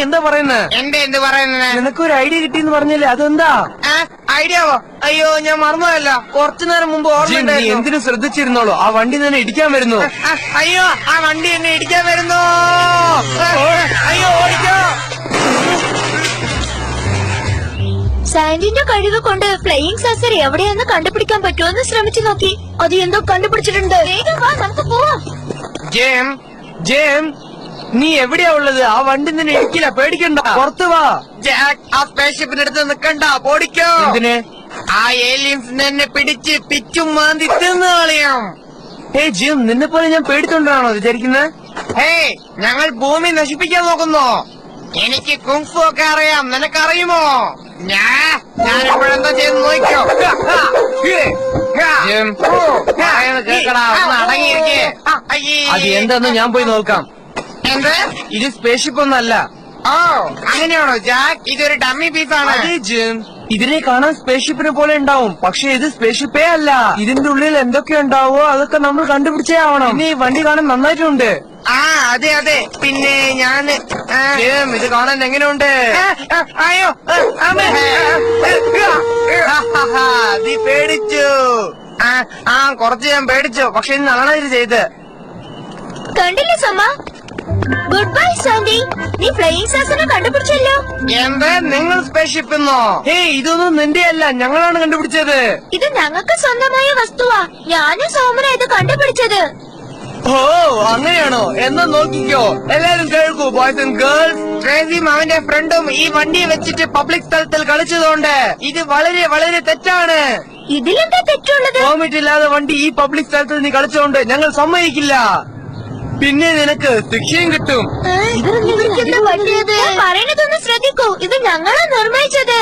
എന്താ പറയുന്നത്? എന്ത് പറയുന്നത്? നിനക്കൊരു ഐഡിയ കിട്ടിയെന്ന് പറഞ്ഞല്ലേ, അതെന്താ ഐഡിയാവോ? അയ്യോ, ഞാൻ മറന്നതല്ല. കുറച്ചു നേരം മുമ്പ് ഓർമ്മ. എന്തിനും ശ്രദ്ധിച്ചിരുന്നോളൂ, ആ വണ്ടി തന്നെ ഇടിക്കാൻ വരുന്നു. അയ്യോ, ആ വണ്ടി എന്നെ ഇടിക്കാൻ വരുന്നു. അയ്യോ, ഓടിക്കോ. സാൻഡിന്റെ കഴിവ് കൊണ്ട് ഫ്ലൈയിങ് സാസർ എവിടെയെന്ന് കണ്ടുപിടിക്കാൻ പറ്റുമെന്ന് ശ്രമിച്ചു നോക്കി. അത് എന്തോ കണ്ടുപിടിച്ചിട്ടുണ്ട്. വേഗം വാ, നമുക്ക് പോവാം. ജെയിം, നീ എവിടെയാ ഉള്ളത്? ആ വണ്ടി നിന്നെ ഇടിക്കില്ല, പേടിക്കണ്ട, പുറത്തു വാ. ജാക്ക്, ആ സ്പേസ്ഷിപ്പിന്റെ അടുത്ത് നിൽക്കണ്ട, ഓടിക്കോ. എന്തിന്? ആ ഏലിയൻസിനെ എന്നെ പിടിച്ച് പിച്ചും മാന്തി തിന്നു കളയാം. ജിം, നിന്നെ പോലെ ഞാൻ പേടിച്ചോണ്ടാണോ വിചാരിക്കുന്നത്? ഞങ്ങൾ ഭൂമി നശിപ്പിക്കാൻ നോക്കുന്നോ? എനിക്ക് കുങ്ഫു ഒക്കെ അറിയാം, നിനക്കറിയുമോ? ഞാനിപ്പോഴെന്താ ചെയ്ത് നോക്കിയോ? കേക്കടാ, ഒന്ന് അടങ്ങിയിരിക്കേ. അത് എന്താന്ന് ഞാൻ പോയി നോക്കാം. എന്ത്? ഇത് സ്പേസ്ഷിപ്പ് ഒന്നല്ല. ഓ, അങ്ങനെയാണോ ജാക്ക്? ഇതൊരു ഡമ്മി പീസാണ്. ജിം, ഇതിനെ കാണാൻ സ്പേസ്ഷിപ്പിനെ പോലെ ഉണ്ടാവും, പക്ഷെ ഇത് സ്പേസ്ഷിപ്പേ അല്ല. ഇതിന്റെ ഉള്ളിൽ എന്തൊക്കെ ഉണ്ടാവോ അതൊക്കെ നമ്മൾ കണ്ടുപിടിച്ചേ ആവണം. പിന്നെ ഈ വണ്ടി കാണാൻ നന്നായിട്ടുണ്ട്. അതെ. പിന്നെ ഞാന് ഇത് കാണാൻ എങ്ങനെയുണ്ട്? അയ്യോ, നീ പേടിച്ചു. കുറച്ച് ഞാൻ പേടിച്ചു. പക്ഷെ ഇന്നാണ് ഇത് ചെയ്ത്. കണ്ടില്ലേ സമ്മ? ഗുഡ് ബൈ സാൻഡി, നീ ഫ്ലൈയിങ് സാസറിനെ കണ്ടുപിടിച്ചല്ലോ. എന്ത്? നിങ്ങൾ സ്പേസ്ഷിപ്പിന്നോ? ഇതൊന്നും നിന്റെ അല്ല, ഞങ്ങളാണ് കണ്ടുപിടിച്ചത്. ഇത് ഞങ്ങൾക്ക് സ്വന്തമായ വസ്തുവാ. ഞാനും സോമന ഇത് കണ്ടുപിടിച്ചത്. ഓ, അങ്ങനെയാണോ? എന്നാ നോക്കിക്കോ, എല്ലാരും കേൾക്കൂ, ബോയ്സ് ആൻഡ് ഗേൾസ്. ട്രേസിയും അവന്റെ ഫ്രണ്ടും ഈ വണ്ടി വെച്ചിട്ട് പബ്ലിക് സ്ഥലത്തിൽ കളിച്ചതുകൊണ്ട് ഇത് വളരെ വളരെ തെറ്റാണ്. ഇതിലെന്താ തെറ്റുള്ളത്? പെർമിറ്റ് ഇല്ലാതെ വണ്ടി ഈ പബ്ലിക് സ്ഥലത്തിൽ നീ കളിച്ചതുകൊണ്ട് ഞങ്ങൾ സമ്മതിക്കില്ല. പിന്നെ നിനക്ക് ശിക്ഷയും കിട്ടും. പറയണതൊന്ന് ശ്രദ്ധിക്കൂ, ഇത് ഞങ്ങളാ നിർമ്മിച്ചത്.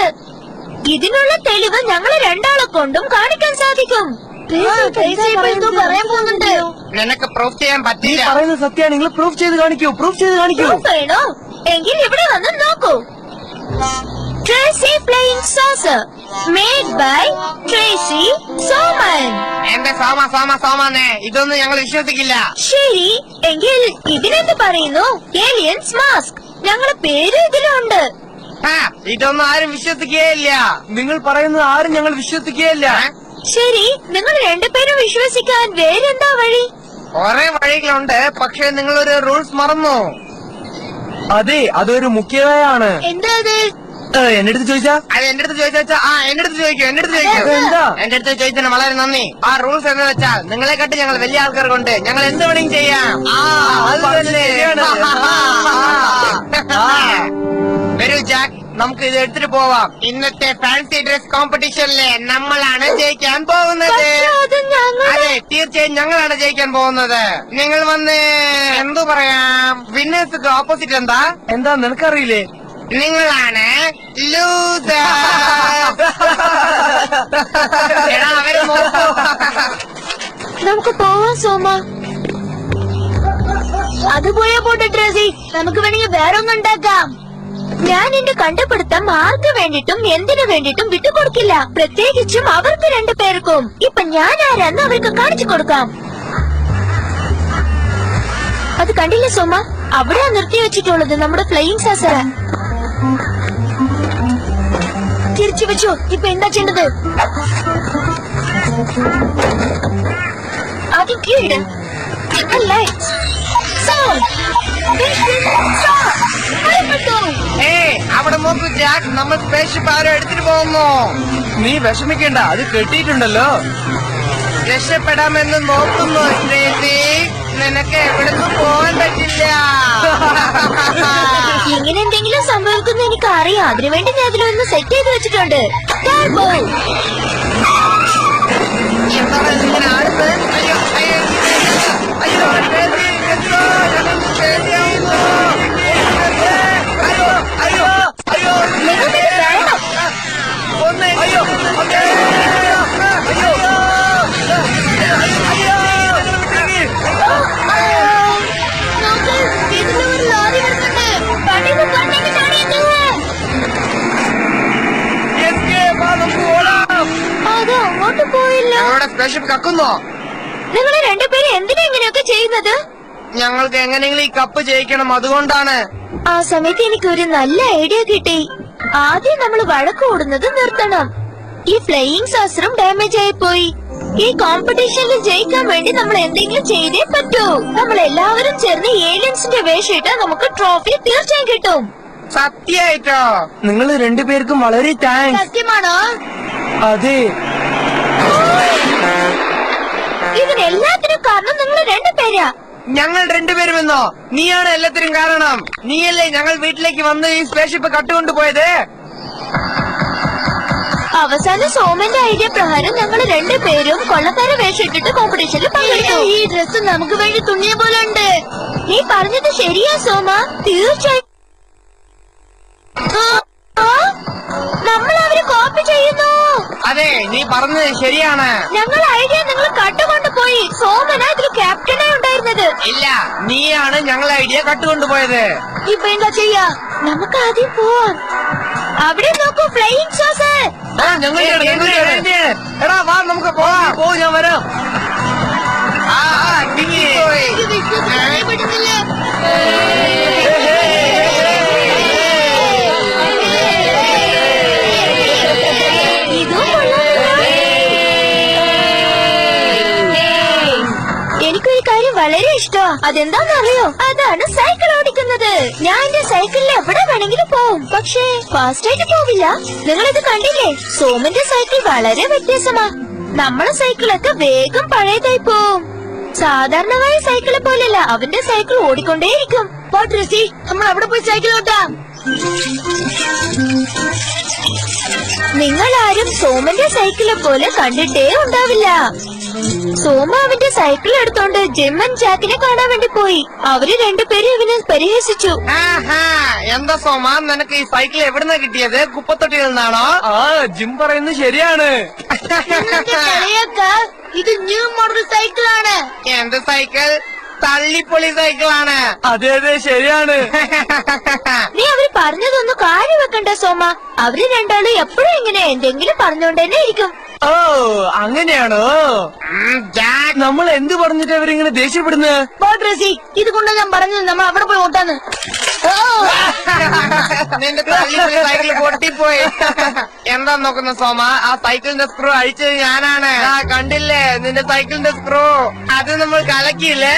ഇതിനുള്ള തെളിവ് ഞങ്ങള് രണ്ടാളെ കൊണ്ടും കാണിക്കാൻ സാധിക്കും. പറയാൻ പോകുന്നുണ്ട്. നിനക്ക് പ്രൂഫ് ചെയ്യാൻ പറ്റില്ല. പറയുന്നത് സത്യമാണ്. നിങ്ങൾ പ്രൂഫ് ചെയ്ത് കാണിക്കൂ. വേണോ? എങ്കിൽ ഇവിടെ വന്ന് നോക്കൂ. Tracy flying saucer made by Tracy Soman. എന്റെ സോമനെ ഇതൊന്നും ഞങ്ങൾ വിശ്വസിക്കില്ല. ശരി, എങ്കിൽ ഇതിനെന്ത് പറയുന്നു? Aliens mask. ഞങ്ങളെ പേര് ഇതിലുണ്ട്. ഇതൊന്നും ആരും വിശ്വസിക്കുകയില്ല. നിങ്ങൾ പറയുന്നത് ആരും ഞങ്ങൾ വിശ്വസിക്കുകയില്ല. ശരി, നിങ്ങൾ രണ്ടുപേരും വിശ്വസിക്കാൻ വേറെന്താ വഴി? കുറെ വഴികളുണ്ട്, പക്ഷെ നിങ്ങളൊരു റൂൾസ് മറന്നു. അതെ, അതൊരു മുഖ്യമാണ്. എന്താ അത്? എന്റെ അടുത്ത് ചോദിച്ചാ? അത് എന്റെ അടുത്ത് ചോദിച്ചാ? എന്റെ അടുത്ത് ചോദിക്കോ. എന്റെ അടുത്ത് ചോദിച്ചതിന് വളരെ നന്ദി. ആ റൂൾസ് എന്ന് വെച്ചാൽ നിങ്ങളെ കട്ട് ഞങ്ങൾ വലിയ ആൾക്കാർ കൊണ്ട് ഞങ്ങൾ എന്ത് വേണമെങ്കിലും ചെയ്യാം. വരൂ ജാക്ക്, നമുക്ക് ഇത് എടുത്തിട്ട് പോവാം. ഇന്നത്തെ ഫാൻസി ഡ്രസ് കോമ്പറ്റീഷനിലെ നമ്മളാണ് ജയിക്കാൻ പോകുന്നത്. അതെ, തീർച്ചയായും ഞങ്ങളാണ് ജയിക്കാൻ പോകുന്നത്. നിങ്ങൾ വന്ന് എന്തു പറയാം, വിന്നേഴ്സ് ഓപ്പോസിറ്റ് എന്താ നിനക്കറിയില്ലേ? നിങ്ങളാണ് ലൂസർ. അവര് നോക്കൂ. നമുക്ക് പോവാം സോമ. അത് പോയാ പോട്ടെ ട്രേസി, നമുക്ക് വേണമെങ്കിൽ വേറൊന്നും ഉണ്ടാക്കാം. ഞാൻ എന്റെ കണ്ടുപിടുത്തം ആർക്ക് വേണ്ടിട്ടും എന്തിനു വേണ്ടിട്ടും വിട്ടുകൊടുക്കില്ല, പ്രത്യേകിച്ചും അവർക്ക് രണ്ടുപേർക്കും. ഇപ്പൊ ഞാൻ ആരാന്ന് അവർക്ക് കാണിച്ചു കൊടുക്കാം. അത് കണ്ടില്ലേ സോമ? അവിടെയാ നിർത്തി വെച്ചിട്ടുള്ളത് നമ്മുടെ ഫ്ലൈയിങ് സാസറ. തിരിച്ചു വെച്ചോ. ഇപ്പൊ എന്താ ചെയ്യേണ്ടത്? അത് കീഴ് ലൈറ്റ്സ്. അവിടെ നോക്കൂ ജാക്ക്, നമ്മൾ സ്പേസ്ഷിപ്പ് ആരോ എടുത്തിട്ട് പോകുന്നു. നീ വിഷമിക്കേണ്ട, അത് കെട്ടിയിട്ടുണ്ടല്ലോ. രക്ഷപ്പെടാമെന്ന് നോക്കുന്നു ട്രേസി. നിനക്ക് എവിടുന്ന് പോകാൻ പറ്റില്ല. ഇങ്ങനെ എന്തെങ്കിലും സംഭവിക്കുന്ന എനിക്ക് അറിയാം. അതിനുവേണ്ടി ഞാൻ അതിലൊന്ന് സെറ്റ് ചെയ്ത് വെച്ചിട്ടുണ്ട്. എന്താണ് ഇങ്ങനെ ആടുന്നത്? അയ്യോ ട്രേസി, ഞങ്ങളുടെ സ്പേസ്ഷിപ്പ് കക്കുന്നോ? നിങ്ങൾ രണ്ടുപേരും എന്തിനാ ഇങ്ങനെയൊക്കെ ചെയ്യുന്നത്? ഞങ്ങൾക്ക് എങ്ങനെയെങ്കിലും ഈ കപ്പ് ജയിക്കണം, അതുകൊണ്ടാണ്. ആ സമയത്ത് എനിക്കൊരു നല്ല ഐഡിയ കിട്ടി. ആദ്യം നമ്മൾ വഴക്ക് കൂടുന്നത് നിർത്തണം. ഈ ഫ്ലൈയിങ് ശാസ്ത്രം ഡാമേജ് ആയി പോയി. ഈ കോമ്പറ്റീഷനിൽ ജയിക്കാൻ വേണ്ടി നമ്മൾ എന്തെങ്കിലും ചെയ്തേ പറ്റൂ. നമ്മൾ എല്ലാവരും ചേർന്ന് ഏലിയൻസിന്റെ വേഷം ഇട്ടാൽ നമുക്ക് ട്രോഫി തീർച്ചയായും കിട്ടും. സത്യായിട്ടോ? നിങ്ങൾ രണ്ടുപേർക്കും വളരെ താങ്ക്സ്. സത്യമാണോ? അതെ. ഇതിനെല്ലാത്തിനും കാരണം നിങ്ങൾ രണ്ടുപേരാ. ഞങ്ങൾ രണ്ടുപേരുമെന്നോ? നീയാണ് എല്ലാത്തിനും കാരണം. നീയല്ലേ ഞങ്ങൾ വീട്ടിലേക്ക് വന്ന് ഈ സ്പേസ്ഷിപ്പ് കട്ടുകൊണ്ടുപോയത്? അവസാന സോമന്റെ ഐഡിയ പ്രകാരം ഞങ്ങൾ രണ്ടുപേരും കൊള്ളക്കാരെ വേഷം ഇട്ടിട്ട് കോമ്പറ്റീഷനിൽ പങ്കെടുത്തു. ഈ ഡ്രസ് നമുക്ക് വേണ്ടി തുണിയ പോലെ ഉണ്ട്. നീ പറഞ്ഞത് ശരിയാ സോമ, തീർച്ചയായും. നമ്മൾ അവരെ കോപ്പി ചെയ്യുന്നു. അതെ, നീ പറഞ്ഞത് ശരിയാണ്. ഞങ്ങൾ ഐഡിയ നിങ്ങൾ കട്ടുകൊണ്ടുപോയി. സോമന ഇതിൽ ക്യാപ്റ്റനായി ഉണ്ടായിരുന്നത്. ഇല്ല, നീയാണ് ഞങ്ങൾ ഐഡിയ കട്ടുകൊണ്ടുപോയത്. ഇപ്പൊ എന്താ ചെയ്യാ? നമുക്ക് ആദ്യം പോവാം. അവിടെ നോക്കൂ, ഫ്ലൈയിങ് സോസ്. എടാ വാ, നമുക്ക് പോവാം. ഞാൻ വരാം. ഡിങ്ങിപ്പോയി. എനിക്കൊരു കാര്യം വളരെ ഇഷ്ടമാ. അതെന്താണെന്നറിയോ? അതാണ് സൈക്കിൾ ഓടിക്കുന്നത്. ഞാൻ എന്റെ സൈക്കിളിൽ എവിടെ വേണമെങ്കിലും പോവും, പക്ഷേ ഫാസ്റ്റ് ആയിട്ട് പോവില്ല. നിങ്ങളിത് കണ്ടില്ലേ? സോമന്റെ സൈക്കിൾ വളരെ വ്യത്യാസമാ. നമ്മളെ സൈക്കിളൊക്കെ വേഗം പഴയതായി പോവും. സാധാരണമായ സൈക്കിളെ പോലെയല്ല, അവന്റെ സൈക്കിൾ ഓടിക്കൊണ്ടേയിരിക്കും. നമ്മൾ അവിടെ പോയി സൈക്കിൾ ഓട്ടാം. നിങ്ങളാരും സോമന്റെ സൈക്കിളെ പോലെ കണ്ടിട്ടേ ഉണ്ടാവില്ല. സോമ അവന്റെ സൈക്കിൾ എടുത്തോണ്ട് ജിമ്മൻ ജാക്കിനെ കാണാൻ വേണ്ടി പോയി. അവര് രണ്ടുപേരും ഇവനെ പരിഹസിച്ചു. എന്താ സോമ, നിനക്ക് ഈ സൈക്കിൾ എവിടുന്നാ കിട്ടിയത്? കുപ്പത്തൊട്ടിയിൽ നിന്നാണോ? ജിം പറയുന്നത് ശരിയാണ്. ഇത് ന്യൂ മോഡൽ സൈക്കിളാണ്. എന്ത് സൈക്കിൾ? തള്ളിപ്പൊളി സൈക്കിളാണ്. അതെ അതെ ശരിയാണ്. നീ അവര് പറഞ്ഞതൊന്നും കാര്യം വെക്കണ്ട സോമ. അവര് രണ്ടാളും എപ്പോഴും ഇങ്ങനെ എന്തെങ്കിലും പറഞ്ഞുകൊണ്ടന്നെ ഇരിക്കും. ഓ അങ്ങനെയാണോ? നമ്മൾ എന്ത് പറഞ്ഞിട്ട് അവരിങ്ങനെ ദേഷ്യപ്പെടുന്നത്? ഇത് കൊണ്ട് ഞാൻ പറഞ്ഞത് നമ്മൾ അവിടെ പോയി ഓട്ടാന്ന്. നിന്റെ തള്ളിപ്പൊളി സൈക്കിൾ പൊട്ടിപ്പോയി. എന്താ നോക്കുന്ന സോമ? ആ സൈക്കിളിന്റെ സ്ക്രൂ അഴിച്ചത് ഞാനാണ്. കണ്ടില്ലേ നിന്റെ സൈക്കിളിന്റെ സ്ക്രൂ? അത് നമ്മൾ കലക്കിയില്ലേ?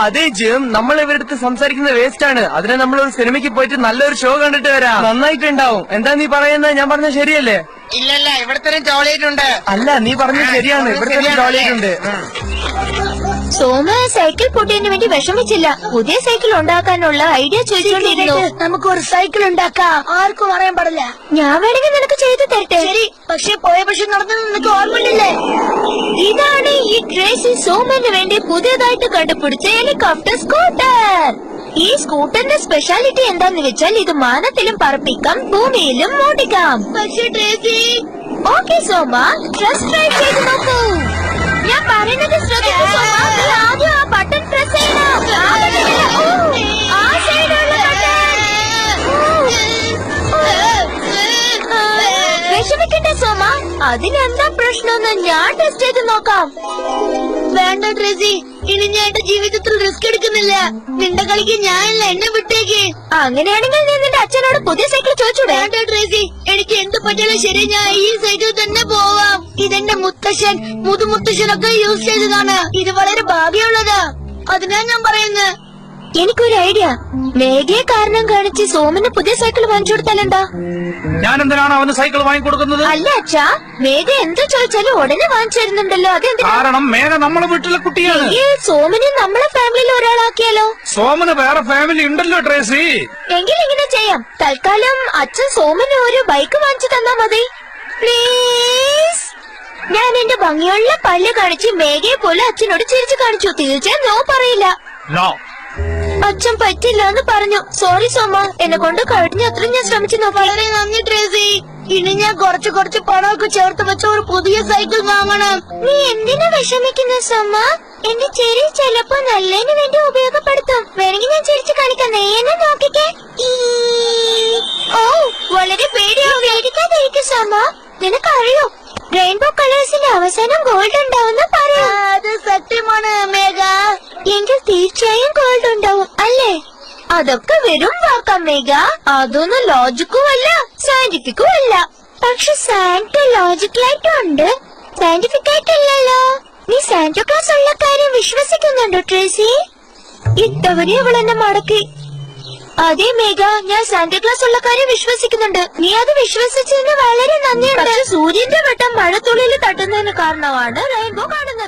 അതെ ജിം, നമ്മൾ ഇവരടുത്ത് സംസാരിക്കുന്ന വേസ്റ്റ് ആണ്. അതിനെ നമ്മൾ ഒരു സിനിമയ്ക്ക് പോയിട്ട് നല്ലൊരു ഷോ കണ്ടിട്ട് വരാം. നന്നായിട്ടുണ്ടാവും. എന്താ നീ പറയുന്നത്? ഞാൻ പറഞ്ഞ ശരിയല്ലേ? ഇല്ലല്ല, ഇവിടത്തെ ചോളയിട്ടുണ്ട്. അല്ല, നീ പറഞ്ഞത് ശരിയാണ്. ഇവിടത്തെ ചോളയിട്ടുണ്ട്. സോമ സൈക്കിൾ പൊട്ടിയതിനു വേണ്ടി വിഷമിച്ചില്ല. പുതിയ സൈക്കിൾ ഉണ്ടാക്കാനുള്ള ഐഡിയ ചോദിച്ചോണ്ടിരുന്നു. നമുക്ക് ഒരു സൈക്കിൾ ഉണ്ടാക്കാം. ആർക്കും അറിയാൻ പാടില്ല. ഞാൻ വേണമെങ്കിൽ നിനക്ക് ചെയ്തു തരട്ടെ. ശരി, പക്ഷെ പോയ പക്ഷെ നടന്നത് നിനക്ക് ഓർമ്മയില്ലേ? ഇതാണ് ഈ ട്രേസി സോമന് വേണ്ടി പുതിയതായിട്ട് കണ്ടുപിടിച്ച ഹെലികോപ്റ്റർ സ്കൂട്ടർ. ഈ സ്കൂട്ടറിന്റെ സ്പെഷ്യാലിറ്റി എന്താന്ന് വെച്ചാൽ ഇത് മാനത്തിലും പറപ്പിക്കാം, ഭൂമിയിലും ഓടിക്കാം. പക്ഷെ ട്രേസി. ഓക്കെ സോമ, ജസ്റ്റ് ട്രൈ ചെയ്ത് നോക്കൂ. ഞാൻ പറയുന്നത് ശ്രദ്ധിക്കൂ സോമ. ആദ്യം ആ ബട്ടൺ പ്രസ് ചെയ്യണം. ആ സൈഡുള്ള വിഷമിക്കട്ടെ സോമ, അതിനെന്താ പ്രശ്നമെന്ന് ഞാൻ ടെസ്റ്റ് ചെയ്ത് നോക്കാം. വേണ്ട ട്രേസി, ഇനി ഞാൻ എന്റെ ജീവിതത്തിൽ റിസ്ക് എടുക്കുന്നില്ല. നിന്റെ കളിക്ക് ഞാനല്ല, എന്നെ വിട്ടേക്ക്. അങ്ങനെയാണെങ്കിൽ നീ നിന്റെ അച്ഛനോട് പുതിയ സൈക്കിൾ ചോദിച്ചു. വേണ്ട ട്രേസി, എനിക്ക് എന്ത് പറ്റിയാലും ശരി, ഞാൻ ഈ സൈക്കിൾ തന്നെ പോവാം. ഇതെന്റെ മുത്തശ്ശൻ മുതുമുത്തശ്ശനൊക്കെ യൂസ് ചെയ്തതാണ്. ഇത് വളരെ ഭാഗ്യമുള്ളതാ. അതിനാ ഞാൻ പറയുന്നത്. എനിക്കൊരു ഐഡിയ. മേഘയെ കാരണം കാണിച്ച് സോമന് പുതിയ സൈക്കിൾ വാങ്ങിച്ചു കൊടുത്താലെന്താ? ഞാൻ എന്തിനാണ് അവന് സൈക്കിൾ വാങ്ങിക്കൊടുക്കുന്നത്? അല്ല അച്ഛാ, മേഘ എന്ത് ചോദിച്ചാലും ഉടനെ വാങ്ങിച്ചു തരുന്നുണ്ടല്ലോ. അതെന്തിനാ? കാരണം മേഘ നമ്മളെ വീട്ടിലെ കുട്ടിയാണ്. സോമനെ നമ്മളെ ഫാമിലിയിൽ ഒരാളാക്കിയാലോ? സോമന് വേറെ ഫാമിലി ഉണ്ടല്ലോ ട്രേസി. എങ്കിൽ ഇങ്ങനെ ചെയ്യാം. തൽക്കാലം അച്ഛൻ സോമന് ഒരു ബൈക്ക് വാങ്ങിച്ചു തന്നാ മതി, പ്ലീസ്. ഞാൻ എന്റെ ഭംഗിയുള്ള പല്ല് കാണിച്ച് മേഘയെ പോലെ അച്ഛനോട് ചിരിച്ചു കാണിച്ചു. തീർച്ചയായും നോ പറയില്ല. നോ, അച്ഛൻ പറ്റില്ല എന്ന് പറഞ്ഞു. സോറി സോമ, എന്നെ കൊണ്ട് കഴിഞ്ഞത്ര ഞാൻ ശ്രമിച്ചു നോക്കാം. വളരെ നന്ദി ട്രേസി. ഇനി ഞാൻ കുറച്ച് പണമൊക്കെ ചേർത്ത് വെച്ച ഒരു പുതിയ സൈക്കിൾ വാങ്ങണം. നീ എന്തിനാ വിഷമിക്കുന്ന സോമ? എന്റെ ചെറിയ ചിലപ്പോ നല്ലതിന് വേണ്ടി ഉപയോഗപ്പെടുത്തും. വേണമെങ്കിൽ ഞാൻ ചിരിച്ചു കാണിക്കാം. നീ എന്നെ നോക്കിക്കേ. ഓ, വളരെ പേടിയാവും. പേടിക്കാതിരിക്കും സോമ. നിനക്കറിയോ, റെയിൻബോ കളേഴ്സിന്റെ അവസാനം ഗോൾഡ് ഉണ്ടാവുന്ന പറയാം. അത് സത്യമാണ് മേഘ. എങ്കിൽ തീർച്ചയായും ഗോൾഡ് ഉണ്ടാവും അല്ലേ? അതൊക്കെ വെറും വാക്കാം മേഘ. അതൊന്നും ലോജിക്കും അല്ല സയന്റിഫിക്കും അല്ല. പക്ഷെ സാന്റ ലോജിക്കലായിട്ടും ഉണ്ട്, സയന്റിഫിക് ആയിട്ടല്ലോ. നീ സാന്റ ക്ലാസ് ഉള്ള കാര്യം വിശ്വസിക്കുന്നുണ്ടോ ട്രേസി? ഇത്തവണ അവളെന്നെ മടക്കി. അതെ മേഘ, ഞാൻ സാന്റാക്ലാസ് ഉള്ള കാര്യം വിശ്വസിക്കുന്നുണ്ട്. നീ അത് വിശ്വസിച്ചതിന് വളരെ നന്ദിയുണ്ട്. സൂര്യന്റെ വെട്ടം മഴത്തുള്ളിൽ തട്ടുന്നതിന് കാരണമാണ് റെയിൻബോ കാണുന്നത്.